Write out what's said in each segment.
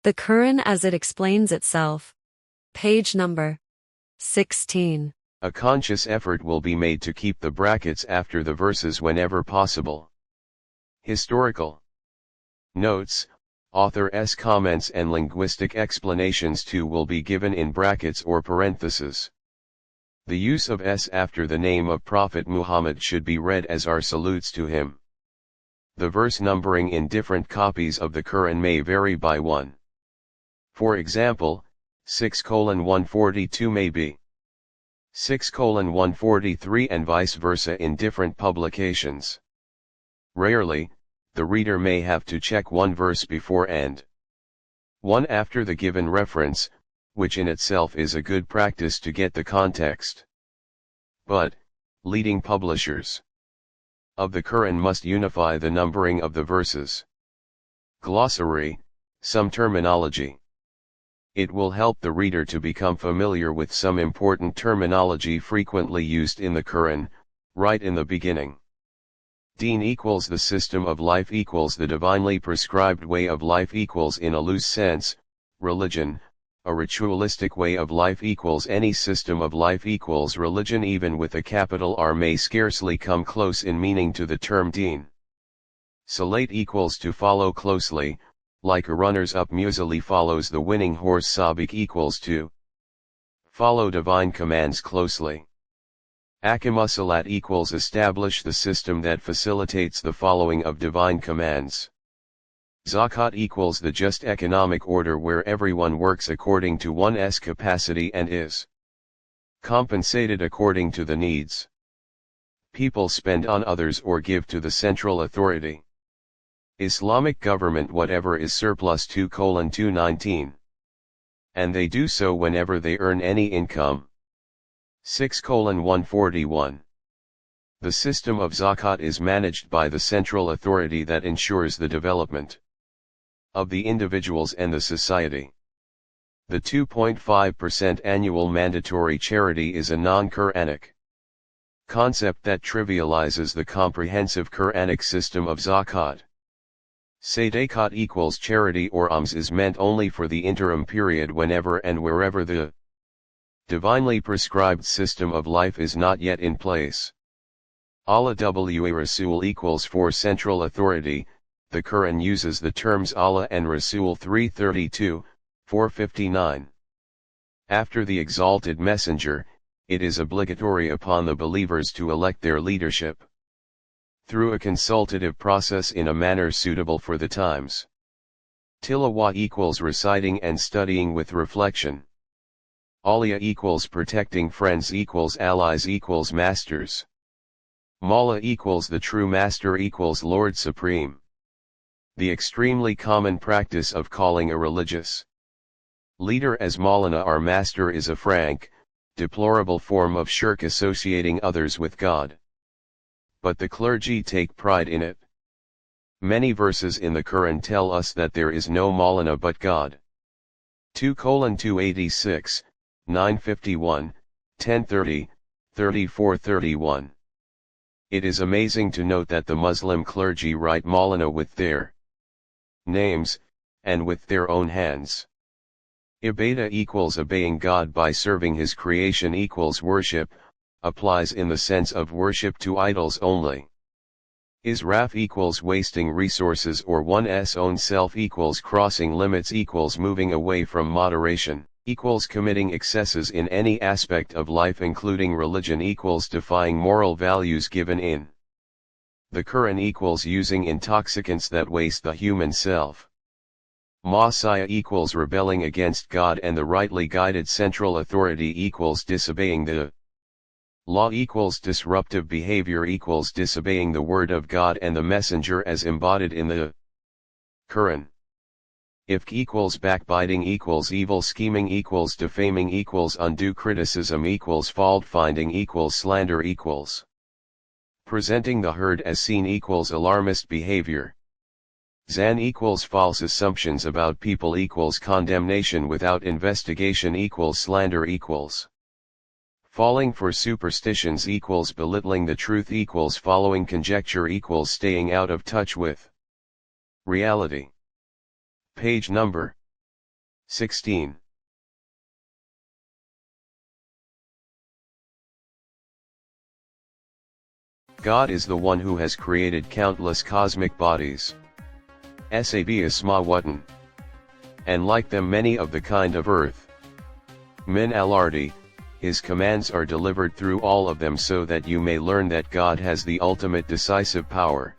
The Qur'an as it explains itself. Page number 16. A conscious effort will be made to keep the brackets after the verses whenever possible. Historical notes, author's comments and linguistic explanations too will be given in brackets or parentheses. The use of S after the name of Prophet Muhammad should be read as our salutes to him. The verse numbering in different copies of the Qur'an may vary by one. For example, 6:142 may be 6:143 and vice versa in different publications. Rarely, the reader may have to check one verse before and one after the given reference, which in itself is a good practice to get the context. But, leading publishers of the Qur'an must unify the numbering of the verses. Glossary, some terminology. It will help the reader to become familiar with some important terminology frequently used in the Qur'an, right in the beginning. Deen equals the system of life equals the divinely prescribed way of life equals in a loose sense, religion, a ritualistic way of life equals any system of life equals religion even with a capital R may scarcely come close in meaning to the term deen. Salat equals to follow closely, like a runners-up muesli follows the winning horse. Sabiq equals to follow divine commands closely. Akimusalat equals establish the system that facilitates the following of divine commands. Zakat equals the just economic order where everyone works according to one's capacity and is compensated according to the needs people spend on others or give to the central authority. Islamic government whatever is surplus 2:219. And they do so whenever they earn any income. 6:141. The system of zakat is managed by the central authority that ensures the development of the individuals and the society. The 2.5% annual mandatory charity is a non-Quranic concept that trivializes the comprehensive Quranic system of zakat. Sadaqat equals charity or alms is meant only for the interim period whenever and wherever the divinely prescribed system of life is not yet in place. Allah wa Rasul equals for central authority. The Qur'an uses the terms Allah and Rasul 332, 459. After the exalted messenger, it is obligatory upon the believers to elect their leadership through a consultative process in a manner suitable for the times. Tilawah equals reciting and studying with reflection. Awliya equals protecting friends equals allies equals masters. Mawla equals the true master equals Lord Supreme. The extremely common practice of calling a religious leader as Maulana or master is a frank, deplorable form of shirk associating others with God. But the clergy take pride in it. Many verses in the Qur'an tell us that there is no Maulana but God. 2:286, 951, 1030, 3431. It is amazing to note that the Muslim clergy write Maulana with their names, and with their own hands. Ibadah equals obeying God by serving His creation equals worship, applies in the sense of worship to idols only. Israf equals wasting resources or one's own self equals crossing limits equals moving away from moderation, equals committing excesses in any aspect of life including religion equals defying moral values given in the Qur'an equals using intoxicants that waste the human self. Ma'asiyah equals rebelling against God and the rightly guided central authority equals disobeying the law equals disruptive behavior equals disobeying the word of God and the messenger as embodied in the Qur'an. Ifk equals backbiting equals evil scheming equals defaming equals undue criticism equals fault finding equals slander equals presenting the herd as seen equals alarmist behavior. Zan equals false assumptions about people equals condemnation without investigation equals slander equals falling for superstitions equals belittling the truth equals following conjecture equals staying out of touch with reality. Page number 16. God is the one who has created countless cosmic bodies. Sab Ismawatan. And like them many of the kind of earth. Min al-ardi, his commands are delivered through all of them so that you may learn that God has the ultimate decisive power.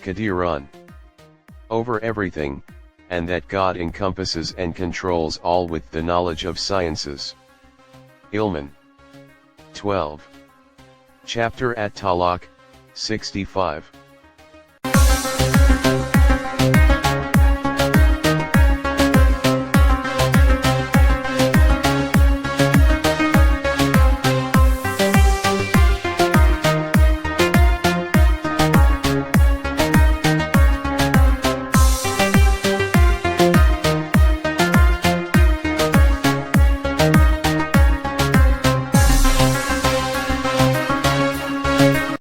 Qadiran. Over everything, and that God encompasses and controls all with the knowledge of sciences. Ilman. 12. Chapter at Talaq, 65.